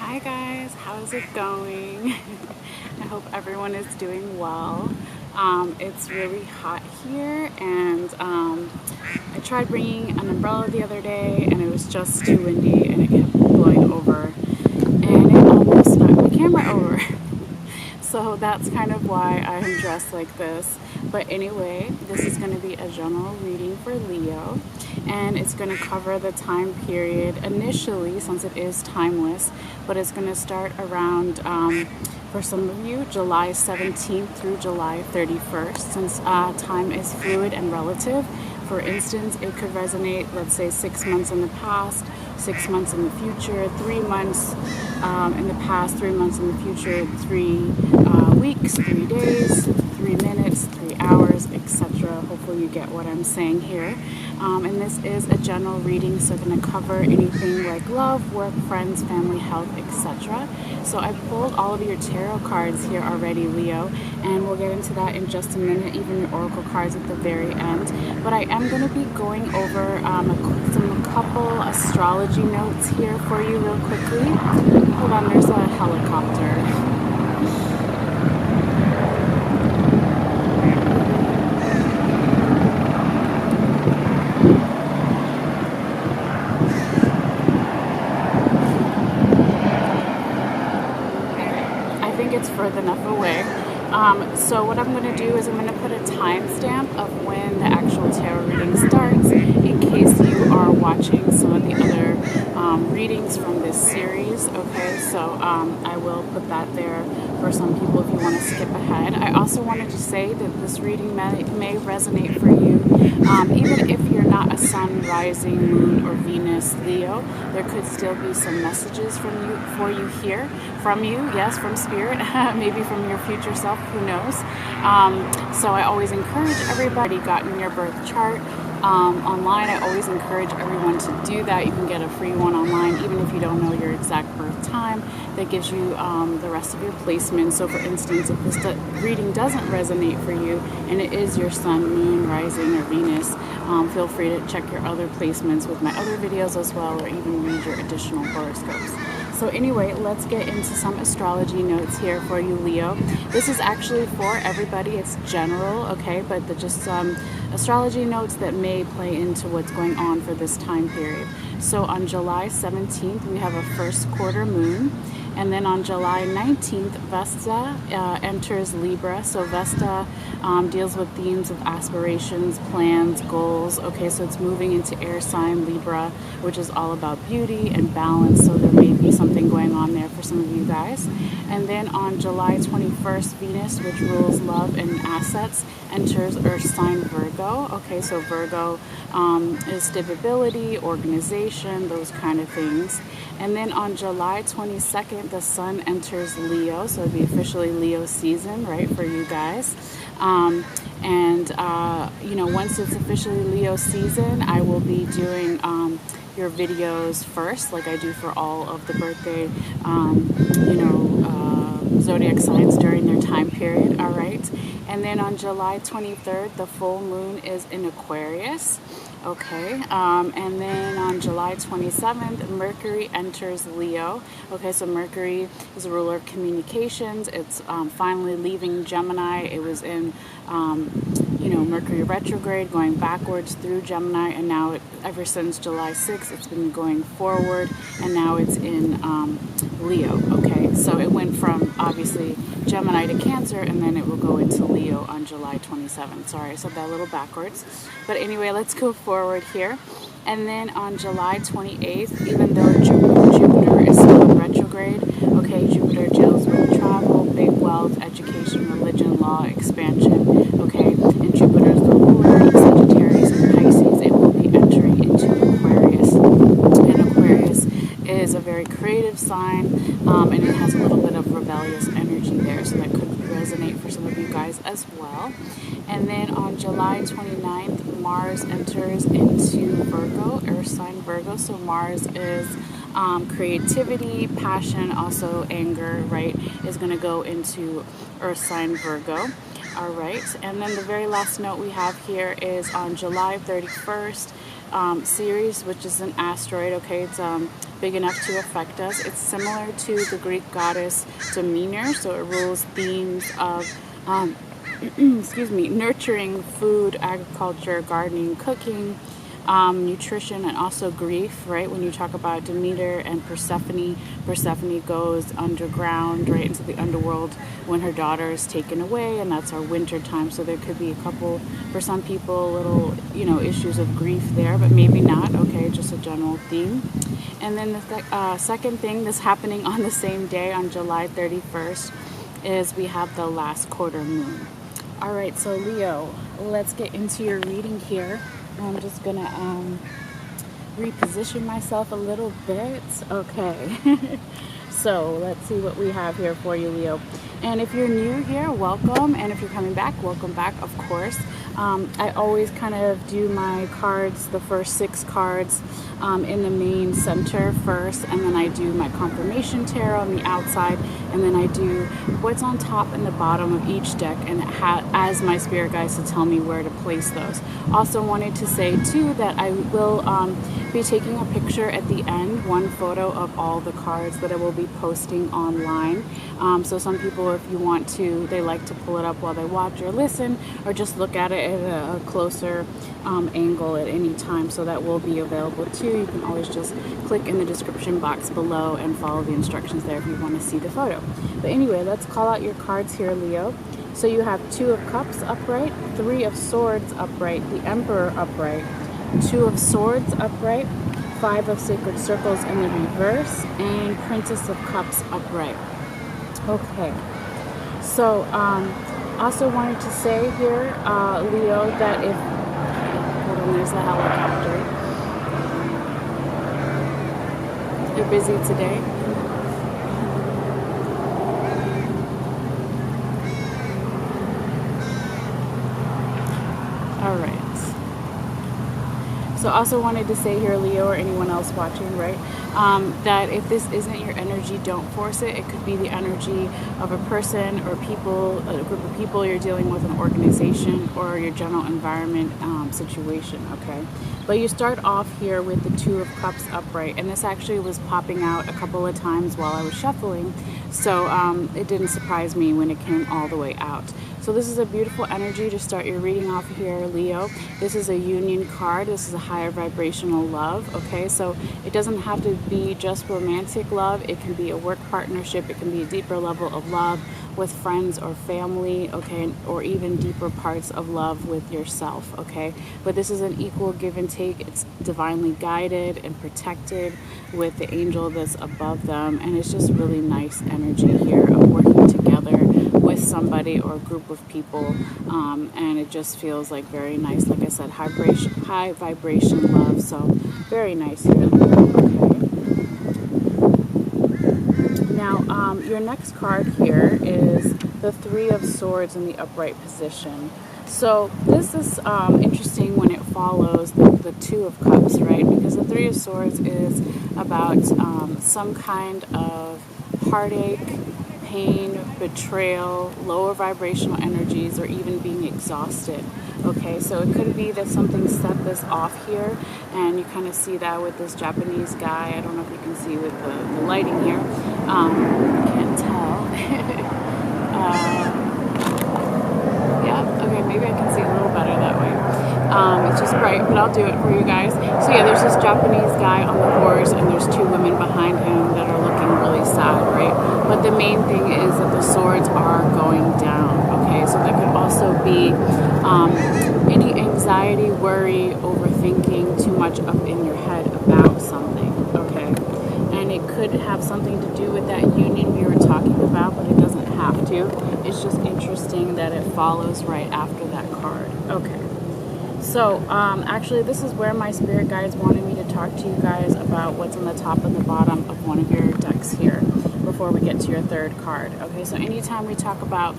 Hi guys, how's it going? I hope everyone is doing well. It's really hot here, and I tried bringing an umbrella the other day and it was just too windy and it kept blowing over and it almost knocked my camera over. So that's kind of why I'm dressed like this. But anyway, this is going to be a general reading for Leo, and it's going to cover the time period initially, since it is timeless, but it's going to start around, for some of you, July 17th through July 31st, since time is fluid and relative. For instance, it could resonate, let's say, 6 months in the past, 6 months in the future, 3 months in the past, 3 months in the future, 3 weeks, 3 days, 3 minutes, 3 hours, etc. Hopefully you get what I'm saying here. And this is a general reading, so I'm going to cover anything like love, work, friends, family, health, etc. So I pulled all of your tarot cards here already, Leo, and we'll get into that in just a minute, even your oracle cards at the very end. But I am going to be going over a couple astrology notes here for you real quickly. Hold on, there's a helicopter. It's further enough away. So what I'm going to do is I'm going to put a timestamp of when the actual tarot reading starts, in case you are watching some of the other readings from this series. Okay, so I will put that there for some people if you want to skip ahead. I also wanted to say that this reading may resonate for you, even if you're not a sun, rising, moon, or Venus Leo. There could still be some messages for you here, from you, yes, from spirit, maybe from your future self, who knows. So I always encourage everybody, gotten your birth chart online. I always encourage everyone to do that. You can get a free one online, even if you don't know your exact birth time. That gives you the rest of your placements. So for instance, if this reading doesn't resonate for you and it is your sun, moon, rising, or Venus, feel free to check your other placements with my other videos as well, or even read your additional horoscopes. So anyway, let's get into some astrology notes here for you, Leo. This is actually for everybody. It's general, okay, but just some astrology notes that may play into what's going on for this time period. So on July 17th, we have a first quarter moon. And then on July 19th, Vesta enters Libra. So Vesta deals with themes of aspirations, plans, goals. Okay, so it's moving into air sign Libra, which is all about beauty and balance. So there may be something going on there for some of you guys. And then on July 21st, Venus, which rules love and assets, enters Earth sign Virgo. Okay, so Virgo is stability, organization, those kind of things. And then on July 22nd, the sun enters Leo, so it'd be officially Leo season, right, for you guys. You know, once it's officially Leo season, I will be doing your videos first, like I do for all of the birthday, zodiac signs during their time period, all right? And then on July 23rd, the full moon is in Aquarius. Okay, and then on July 27th, Mercury enters Leo. Okay, so Mercury is a ruler of communications. It's finally leaving Gemini. It was in, Mercury retrograde, going backwards through Gemini, and now ever since July 6th, it's been going forward, and now it's in Leo. Okay, so it went from, obviously, Gemini to Cancer, and then it will go into Leo on July 27th. Sorry, I said that a little backwards. But anyway, let's go forward here. And then on July 28th, even though Jupiter is still in retrograde, okay, Jupiter deals with travel, big wealth, education, religion, law, expansion, okay, and Jupiter is the ruler of Sagittarius and Pisces. It will be entering into Aquarius. And Aquarius is a very creative sign, and it has a little bit of rebellious energy there, so that could resonate for some of you guys as well. And then on July 29th, Mars enters into Virgo, Earth sign Virgo. So Mars is creativity, passion, also anger, right, is going to go into Earth sign Virgo. All right, and then the very last note we have here is on July 31st, Ceres, which is an asteroid, okay? It's big enough to affect us. It's similar to the Greek goddess Demeter, so it rules themes of excuse me, nurturing, food, agriculture, gardening, cooking, nutrition, and also grief, right? When you talk about Demeter and Persephone, Persephone goes underground, right, into the underworld when her daughter is taken away, and that's our winter time. So there could be a couple, for some people, little, issues of grief there, but maybe not, okay, just a general theme. And then the second thing that's happening on the same day, on July 31st, is we have the last quarter moon. All right, so Leo, let's get into your reading here. I'm just gonna reposition myself a little bit. Okay. So let's see what we have here for you, Leo. And if you're new here, welcome. And if you're coming back, welcome back, of course. I always kind of do my cards, the first 6 cards in the main center first, and then I do my confirmation tarot on the outside, and then I do what's on top and the bottom of each deck, and as my spirit guides to tell me where to place those. Also wanted to say too that I will be taking a picture at the end, one photo of all the cards that I will be posting online. So some people, if you want to, they like to pull it up while they watch or listen, or just look at it at a closer angle at any time. So that will be available too. You can always just click in the description box below and follow the instructions there if you want to see the photo. But anyway, let's call out your cards here, Leo. So you have 2 of Cups upright, 3 of Swords upright, the Emperor upright, 2 of Swords upright, 5 of Sacred Circles in the reverse, and Princess of Cups upright. Okay, so also wanted to say here, Leo, that if, hold on, there's a helicopter. You're busy today? All right. So also wanted to say here, Leo, or anyone else watching, right, that if this isn't your energy, don't force it. It could be the energy of a person or people, a group of people you're dealing with, an organization, or your general environment situation, okay? But you start off here with the 2 of Cups upright, and this actually was popping out a couple of times while I was shuffling, so it didn't surprise me when it came all the way out. So this is a beautiful energy to start your reading off here, Leo. This is a union card. This is a higher vibrational love, okay? So it doesn't have to be just romantic love. It can be a work partnership. It can be a deeper level of love with friends or family, okay? Or even deeper parts of love with yourself, okay? But this is an equal give and take. It's divinely guided and protected with the angel that's above them. And it's just really nice energy here of working together with somebody or a group of people, and it just feels like very nice. Like I said, high vibration love, so very nice here. Okay. Now, your next card here is the 3 of Swords in the upright position. So this is interesting when it follows the 2 of Cups, right? Because the 3 of Swords is about some kind of heartache, pain, betrayal, lower vibrational energies, or even being exhausted. Okay, so it could be that something set this off here, and you kind of see that with this Japanese guy. I don't know if you can see with the lighting here. I can't tell. Yeah, okay, maybe I can see a little better that way. It's just bright, but I'll do it for you guys. So yeah, there's this Japanese guy on the horse, and there's 2 women behind him that are looking really sad, right? But the main thing is that the swords are going down, okay? So that could also be any anxiety, worry, overthinking, too much up in your head about something, okay? And it could have something to do with that union we were talking about, but it doesn't have to. It's just interesting that it follows right after that card. Okay. So, actually, this is where my spirit guides wanted me to talk to you guys about what's on the top and the bottom of one of your decks here before we get to your 3rd card. Okay, so anytime we talk about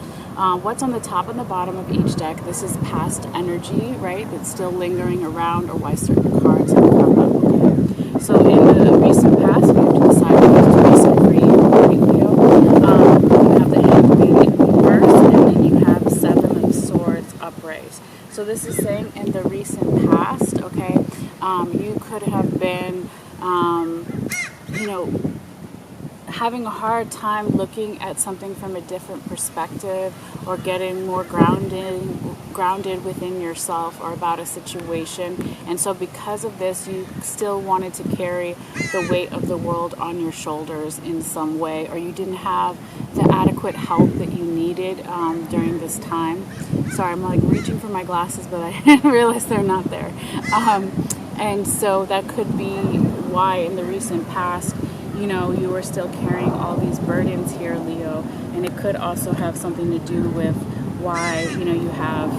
what's on the top and the bottom of each deck, this is past energy, right, that's still lingering around, or why certain cards have come up. Okay? So in the recent past, we have to decide what's recent for you. You have the Handmaid in reverse, and then you have 7 of Swords upright. So this is saying in the recent past, okay, You could have been, you know, having a hard time looking at something from a different perspective, or getting more grounded within yourself or about a situation. And so because of this, you still wanted to carry the weight of the world on your shoulders in some way, or you didn't have the adequate help that you needed during this time. Sorry, I'm like reaching for my glasses, but I realize they're not there. And so that could be why in the recent past, you know, you were still carrying all these burdens here, Leo. And it could also have something to do with why, you know, you have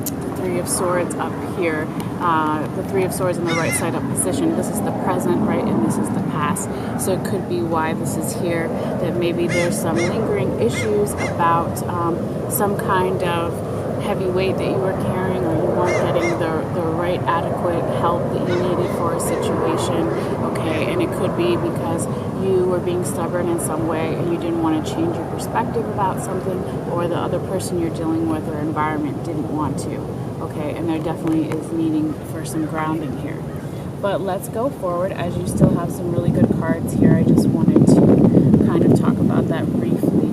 the Three of Swords up here, the Three of Swords in the right side up position. This is the present, right? And this is the past. So it could be why this is here, that maybe there's some lingering issues about some kind of heavy weight that you were carrying, or you weren't getting the right adequate help that you needed for a situation, okay? And it could be because you were being stubborn in some way and you didn't want to change your perspective about something, or the other person you're dealing with or environment didn't want to, okay? And there definitely is needing for some grounding here. But let's go forward, as you still have some really good cards here. I just wanted to kind of talk about that briefly.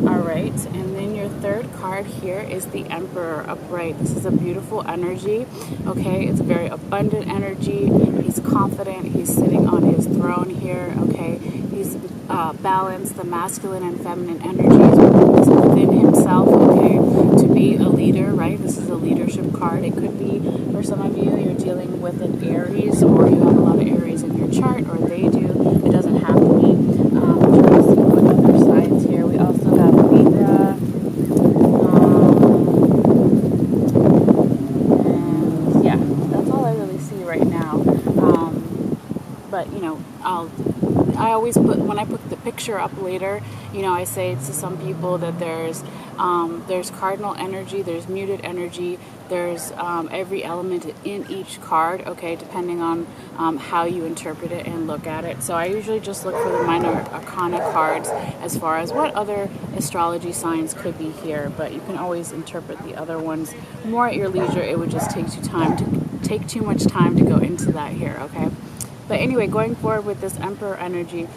All right, and then your third card here is the Emperor upright. This is a beautiful energy, okay? It's a very abundant energy. He's confident. He's sitting on his throne here, okay? He's balanced the masculine and feminine energies within himself, okay, to be a leader, right? This is a leadership card. It could be, for some of you, you're dealing with an Aries, or you have a lot of Aries in your chart, or they do. It doesn't have to be. I'm trying to see what other sides here. We also have Libra. And yeah, that's all I really see right now. But, you know, I always put, when I put the picture up later, you know, I say to some people that there's cardinal energy, there's muted energy, there's every element in each card, okay, depending on how you interpret it and look at it. So I usually just look for the minor arcana cards as far as what other astrology signs could be here, but you can always interpret the other ones more at your leisure. It would just take too much time to go into that here, okay? But anyway, going forward with this Emperor energy,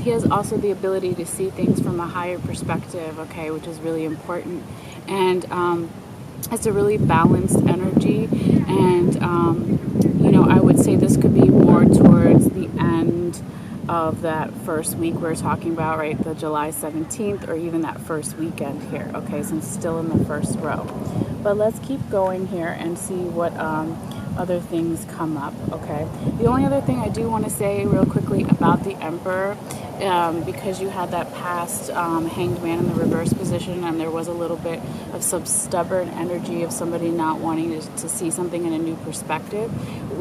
he has also the ability to see things from a higher perspective, okay, which is really important. And it's a really balanced energy. And, you know, I would say this could be more towards the end of that first week we're talking about, right, the July 17th, or even that first weekend here, okay, since it's still in the first row. But let's keep going here and see what other things come up, okay? The only other thing I do want to say real quickly about the Emperor, because you had that past Hanged Man in the reverse position, and there was a little bit of some stubborn energy of somebody not wanting to see something in a new perspective.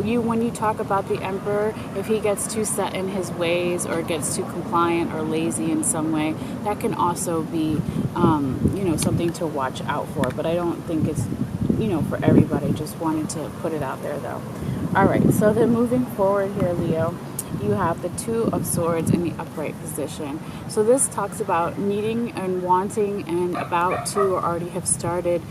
When you talk about the Emperor, if he gets too set in his ways, or gets too compliant or lazy in some way, that can also be, you know, something to watch out for. But I don't think it's, you know, for everybody. Just wanted to put it out there, though. All right, so then moving forward here, Leo, you have the Two of Swords in the upright position. So this talks about needing and wanting and about to, or already have started,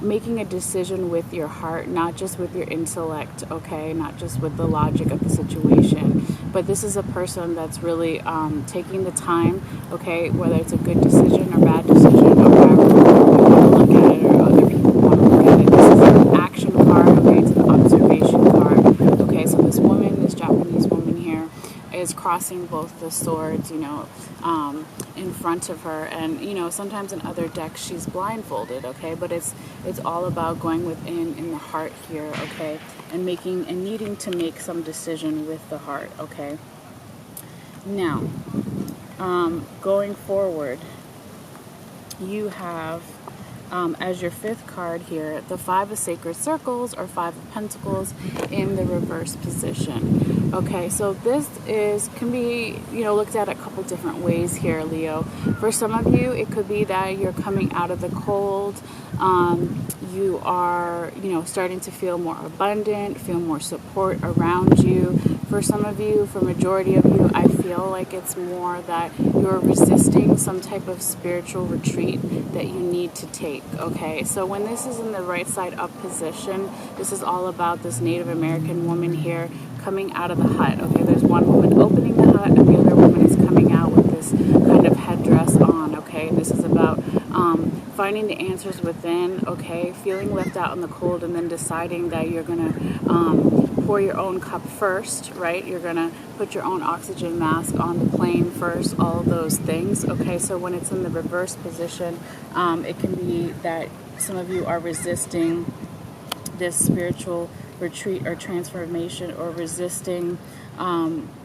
making a decision with your heart, not just with your intellect, okay, not just with the logic of the situation. But this is a person that's really taking the time, okay, whether it's a good decision or bad decision, or however you want to look at it, or other people want to look at it. This is an action card, okay, it's an observation card, okay. So this woman, this Japanese woman here, is crossing both the swords, you know, in front of her, and you know, sometimes in other decks she's blindfolded, okay, but it's all about going within in the heart here, okay, and making and needing to make some decision with the heart, okay. Now, going forward, you have as your fifth card here, the Five of Sacred Circles, or Five of Pentacles in the reverse position. Okay, so this can be, you know, looked at a couple different ways here, Leo. For some of you, it could be that you're coming out of the cold. You are, you know, starting to feel more abundant, feel more support around you. For some of you, for majority of you, I feel like it's more that you're resisting some type of spiritual retreat that you need to take, okay? So when this is in the right side up position, this is all about this Native American woman here coming out of the hut, okay? There's one woman opening the hut and the other woman is coming out with this kind of headdress on, okay? This is about finding the answers within, okay? Feeling left out in the cold and then deciding that you're going to pour your own cup first, right? You're going to put your own oxygen mask on the plane first, all those things, okay? So when it's in the reverse position, it can be that some of you are resisting this spiritual retreat or transformation, or resisting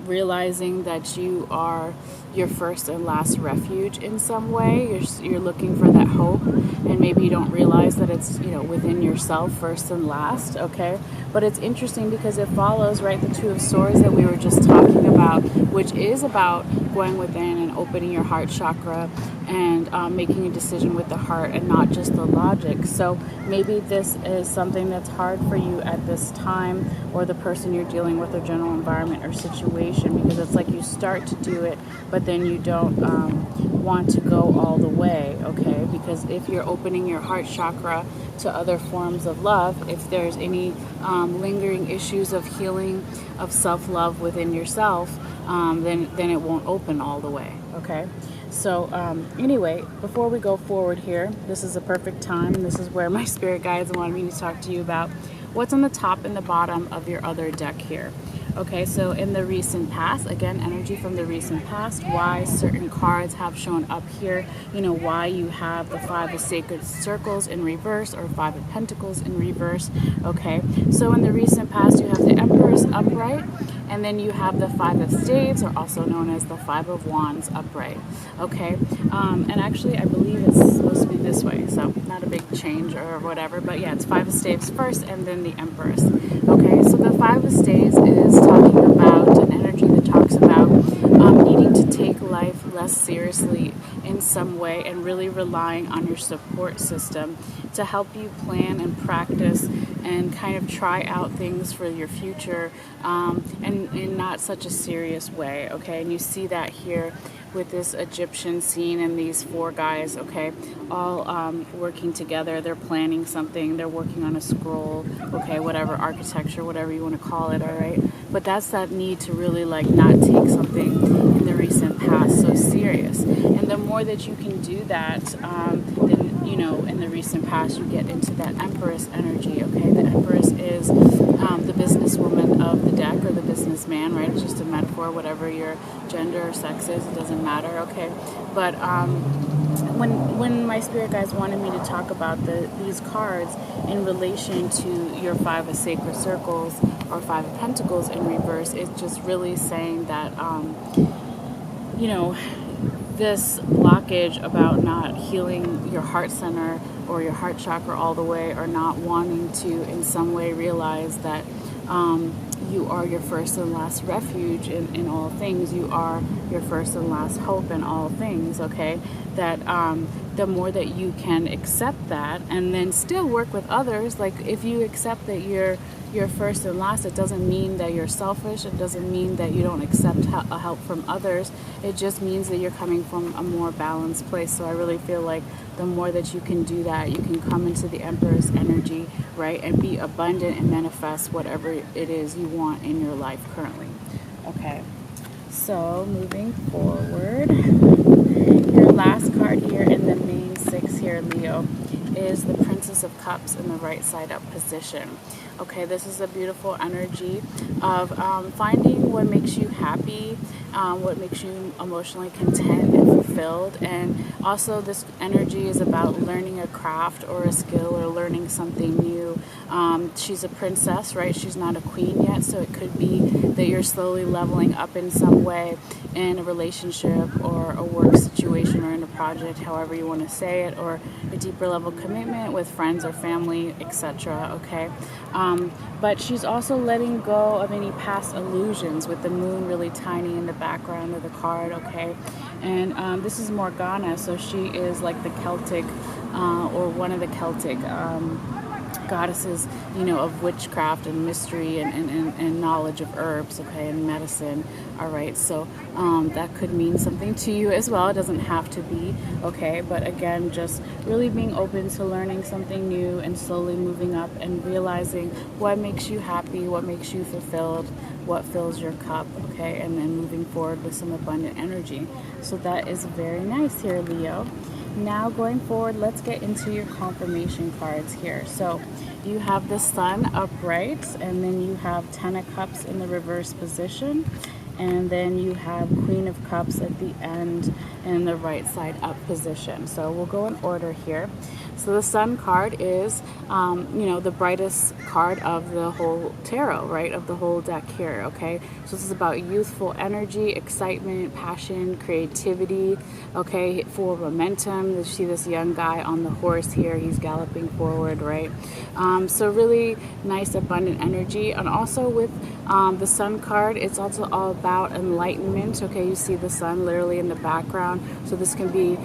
realizing that you are your first and last refuge in some way. You're looking for that hope, and maybe you don't realize that it's, you know, within yourself first and last, okay? But it's interesting because it follows, right, the Two of Swords that we were just talking about, which is about going within and opening your heart chakra and making a decision with the heart and not just the logic. So maybe this is something that's hard for you at this time, or the person you're dealing with, or general environment or situation, because it's like you start to do it, but then you don't want to go all the way, okay? Because if you're opening your heart chakra to other forms of love, if there's any lingering issues of healing, of self-love within yourself, then it won't open all the way, okay? So anyway, before we go forward here, this is a perfect time. This is where my spirit guides wanted me to talk to you about what's on the top and the bottom of your other deck here. Okay, so in the recent past, again, energy from the recent past, why certain cards have shown up here, you know, why you have the Five of Sacred Circles in reverse, or Five of Pentacles in reverse, okay? So in the recent past, you have the Empress upright, and then you have the Five of Staves, or also known as the Five of Wands upright, okay? And actually, I believe it's supposed to be this way, so not a big change or whatever, but yeah, it's Five of Staves first, and then the Empress, okay? So the Five of Staves is talking about an energy that talks about needing to take life less seriously in some way, and really relying on your support system to help you plan and practice and kind of try out things for your future, and in not such a serious way, okay? And you see that here with this Egyptian scene and these four guys, okay, all working together. They're planning something, they're working on a scroll, okay, whatever, architecture, whatever you want to call it, all right? But that's that need to really like not take something in the recent past so serious. And the more that you can do that, then, you know, in the recent past, you get into that Empress energy, okay? The Empress is the businesswoman of the deck, or the businessman, right? It's just a metaphor, whatever your gender or sex is, it doesn't matter, okay? But when my spirit guides wanted me to talk about these cards in relation to your Five of Sacred Circles or Five of Pentacles in reverse, it's just really saying that, you know, this blockage about not healing your heart center or your heart chakra all the way, or not wanting to in some way realize that you are your first and last refuge in all things. You are your first and last hope in all things, okay? That the more that you can accept that, and then still work with others, like if you accept that you're first and last, it doesn't mean that you're selfish. It doesn't mean that you don't accept help from others. It just means that you're coming from a more balanced place. So I really feel like the more that you can do that, you can come into the Emperor's energy, right, and be abundant and manifest whatever it is you want in your life currently. Okay, so moving forward, your last card here in the main six here, Leo, is the Princess of Cups in the right side up position. Okay, this is a beautiful energy of finding what makes you happy, what makes you emotionally content and fulfilled. And also this energy is about learning a craft or a skill, or learning something new. She's a princess, right? She's not a queen yet, so it could be that you're slowly leveling up in some way in a relationship or a work situation, or in a project, however you want to say it, or a deeper level commitment with friends or family, etc. Okay, but she's also letting go of any past illusions, with the moon really tiny in the background of the card. Okay, and this is Morgana, so she is like the Celtic or one of the Celtic goddesses, you know, of witchcraft and mystery and knowledge of herbs, okay, and medicine. All right, so that could mean something to you as well. It doesn't have to be, okay, but again, just really being open to learning something new and slowly moving up and realizing what makes you happy, what makes you fulfilled, what fills your cup, okay, and then moving forward with some abundant energy. So that is very nice here, Leo. Now going forward, let's get into your confirmation cards here. So you have the Sun upright, and then you have Ten of Cups in the reverse position, and then you have Queen of Cups at the end in the right side up position. So we'll go in order here. So the Sun card is, you know, the brightest card of the whole tarot, right, of the whole deck here, okay? So this is about youthful energy, excitement, passion, creativity, okay, full momentum. You see this young guy on the horse here. He's galloping forward, right? So really nice, abundant energy. And also with the Sun card, it's also all about enlightenment, okay? You see the sun literally in the background. So this can be,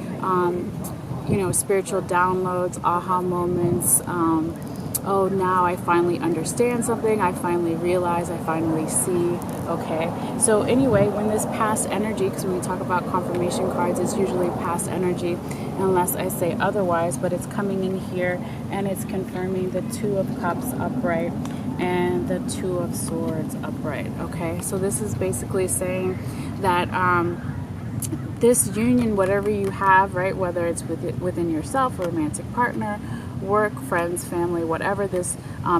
you know, spiritual downloads, aha moments. Oh, now I finally understand something. I finally realize, I finally see. Okay. So anyway, when this past energy, because when we talk about confirmation cards, it's usually past energy, unless I say otherwise, but it's coming in here and it's confirming the Two of Cups upright and the Two of Swords upright. Okay. So this is basically saying that, this union, whatever you have, right, whether it's within yourself, a romantic partner, work, friends, family, whatever, this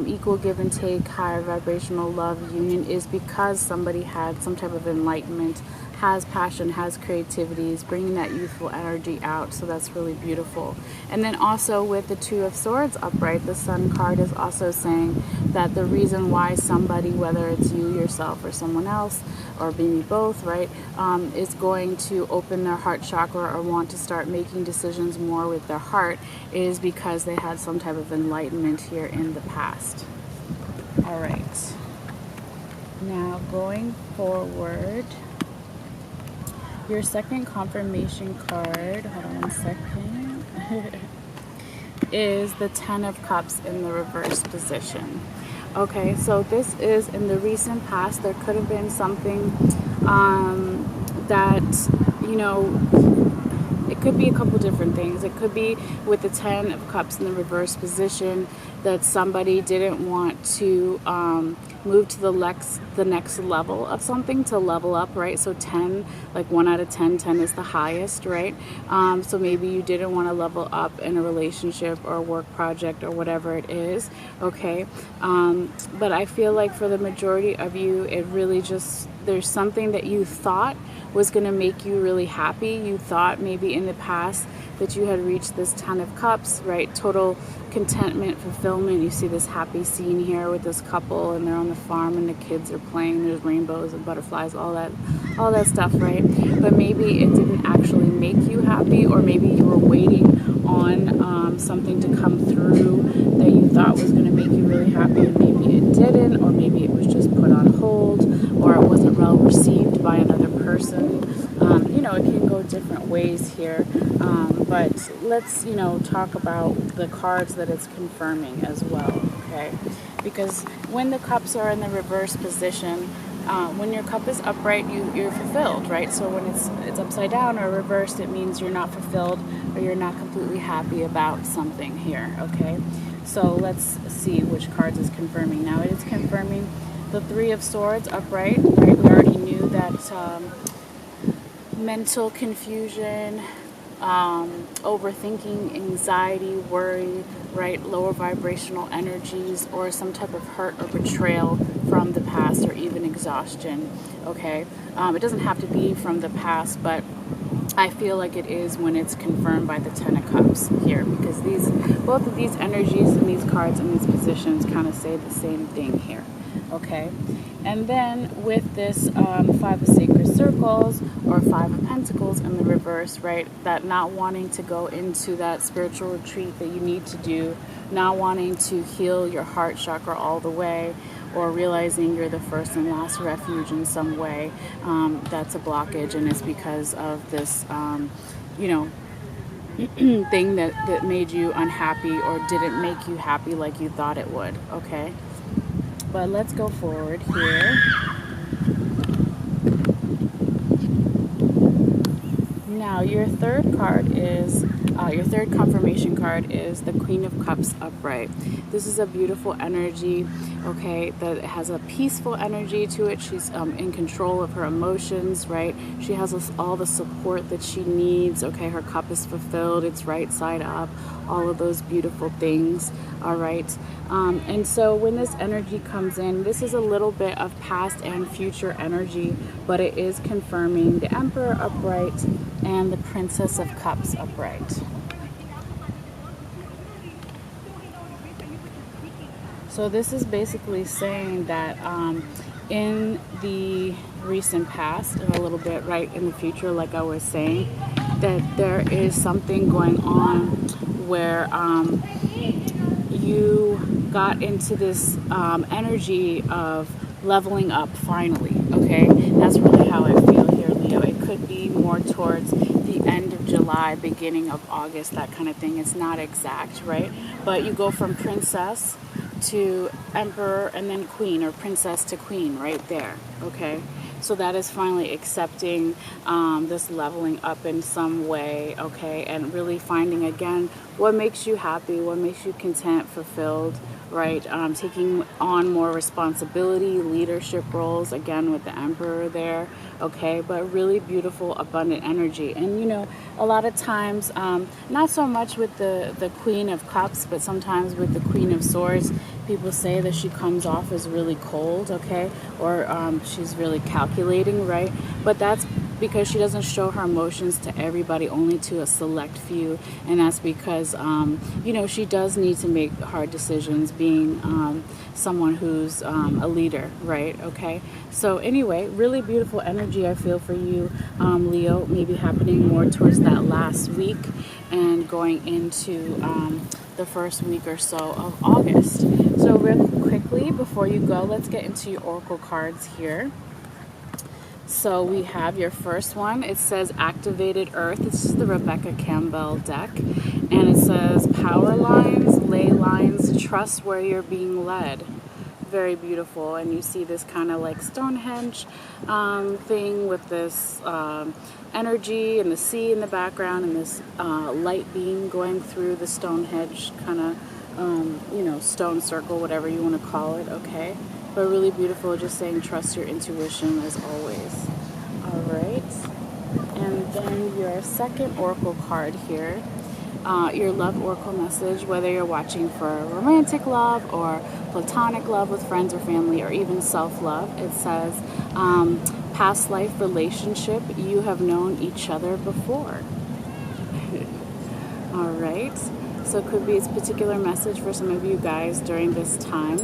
equal give and take, higher vibrational love union is because somebody had some type of enlightenment, has passion, has creativity, is bringing that youthful energy out. So that's really beautiful. And then also with the Two of Swords upright, the Sun card is also saying that the reason why somebody, whether it's you, yourself, or someone else, or maybe both, right, is going to open their heart chakra or want to start making decisions more with their heart is because they had some type of enlightenment here in the past. All right. Now going forward, your second confirmation card, hold on one second, is the Ten of Cups in the reverse position. Okay, so this is in the recent past. There could have been something that, you know, it could be a couple different things. It could be with the Ten of Cups in the reverse position that somebody didn't want to move to the next level of something, to level up, right? So 10, like 1 out of 10, 10 is the highest, right? So maybe you didn't want to level up in a relationship or a work project or whatever it is, okay? But I feel like for the majority of you, it really just, there's something that you thought was going to make you really happy. You thought maybe in the past that you had reached this Ten of Cups, right? Total contentment, fulfillment. You see this happy scene here with this couple, and they're on the farm, and the kids are playing. There's rainbows and butterflies, all that stuff, right? But maybe it didn't actually make you happy, or maybe you were waiting on something to come through that you thought was going to make you really happy, and maybe it didn't, or maybe it was just put on hold, or it wasn't well received by another person. You know, it can go different ways here, but let's, you know, talk about the cards that it's confirming as well, okay? Because when the cups are in the reverse position, when your cup is upright, you're fulfilled, right? So when it's upside down or reversed, it means you're not fulfilled or you're not completely happy about something here, okay? So let's see which cards is confirming. Now it is confirming the Three of Swords upright, right? We already knew that mental confusion, overthinking, anxiety, worry, right, lower vibrational energies, or some type of hurt or betrayal from the past, or even exhaustion, okay? It doesn't have to be from the past, but I feel like it is when it's confirmed by the Ten of Cups here, because both of these energies and these cards and these positions kind of say the same thing here, okay? And then with this Five of Sacred Circles or Five of Pentacles in the reverse, right, that not wanting to go into that spiritual retreat that you need to do, not wanting to heal your heart chakra all the way, or realizing you're the first and last refuge in some way, that's a blockage, and it's because of this, you know, thing that made you unhappy or didn't make you happy like you thought it would, okay? But let's go forward here. Now, your third confirmation card is the Queen of Cups upright. This is a beautiful energy, okay, that has a peaceful energy to it. She's in control of her emotions, right? She has all the support that she needs, okay? Her cup is fulfilled, it's right side up, all of those beautiful things, all right? And so when this energy comes in, this is a little bit of past and future energy, but it is confirming the Emperor upright and the Princess of Cups upright. So this is basically saying that in the recent past and a little bit right in the future, like I was saying, that there is something going on where you got into this energy of leveling up finally, okay? That's really how I feel here, Leo. It could be more towards the end of July, beginning of August, that kind of thing. It's not exact, right? But you go from princess to emperor and then queen, or princess to queen right there, okay? So that is finally accepting this leveling up in some way, okay? And really finding, again, what makes you happy, what makes you content, fulfilled, right? Taking on more responsibility, leadership roles, again with the emperor there, okay? But really beautiful, abundant energy. And, you know, a lot of times, not so much with the Queen of Cups, but sometimes with the Queen of Swords, people say that she comes off as really cold, okay? Or she's really calculating, right? But that's because she doesn't show her emotions to everybody, only to a select few. And that's because, you know, she does need to make hard decisions, being someone who's a leader, right? Okay. So anyway, really beautiful energy I feel for you, Leo, maybe happening more towards that last week and going into the first week or so of August. So real quickly, before you go, let's get into your oracle cards here. So we have your first one. It says Activated Earth. This is the Rebecca Campbell deck. And it says power lines, ley lines, trust where you're being led. Very beautiful. And you see this kind of like Stonehenge thing with this energy and the sea in the background and this light beam going through the Stonehenge kind of, you know, stone circle, whatever you want to call it, okay? But really beautiful, just saying trust your intuition as always. All right. And then your second oracle card here, your love oracle message, whether you're watching for romantic love or platonic love with friends or family, or even self-love, it says, past life relationship, you have known each other before. All right. So it could be a particular message for some of you guys during this time.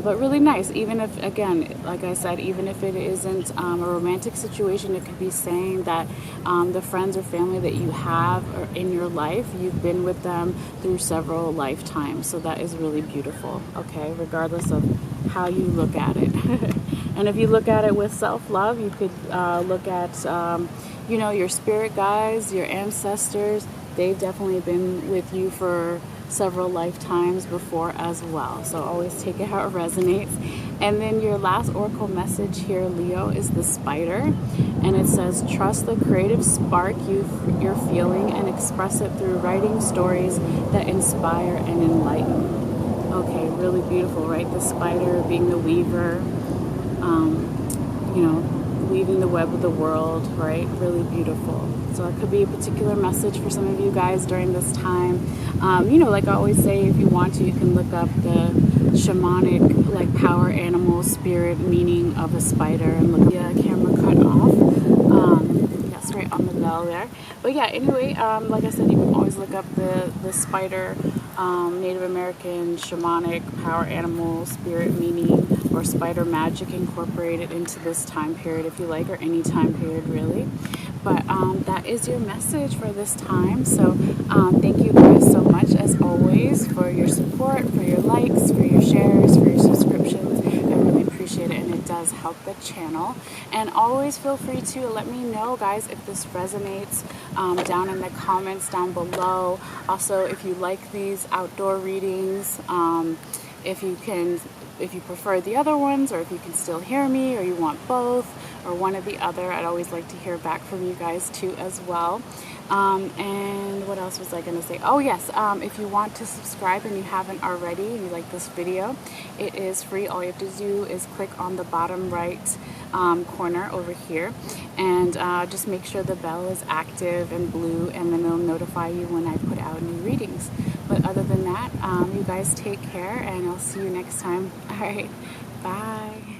But really nice, even if, again, like I said, even if it isn't a romantic situation, it could be saying that the friends or family that you have in your life, you've been with them through several lifetimes. So that is really beautiful, okay, regardless of how you look at it. And if you look at it with self-love, you could look at, you know, your spirit guides, your ancestors. They've definitely been with you for several lifetimes before as well. So always take it how it resonates. And then your last oracle message here, Leo, is the spider. And it says, trust the creative spark you're feeling and express it through writing stories that inspire and enlighten. Okay, really beautiful, right? The spider being the weaver, you know, weaving the web of the world, right? Really beautiful. So it could be a particular message for some of you guys during this time. You know, like I always say, if you want to, you can look up the shamanic, like, power animal spirit meaning of a spider and look at the camera cut off. Yes, right on the bell there. But yeah, anyway, like I said, you can always look up the spider, Native American shamanic power animal spirit meaning, or spider magic incorporated into this time period if you like, or any time period really. But that is your message for this time. So thank you guys so much as always for your support, for your likes, for your shares, for your subscriptions. I really appreciate appreciate it, and it does help the channel. And always feel free to let me know, guys, if this resonates down in the comments down below. Also, if you like these outdoor readings, if you prefer the other ones, or if you can still hear me, or you want both, or one or the other. I'd always like to hear back from you guys too as well. And what else was I going to say? Oh yes, if you want to subscribe and you haven't already, and you like this video, it is free. All you have to do is click on the bottom right corner over here, and just make sure the bell is active and blue, and then it'll notify you when I put out new readings. But other than that, you guys take care, and I'll see you next time. All right, bye.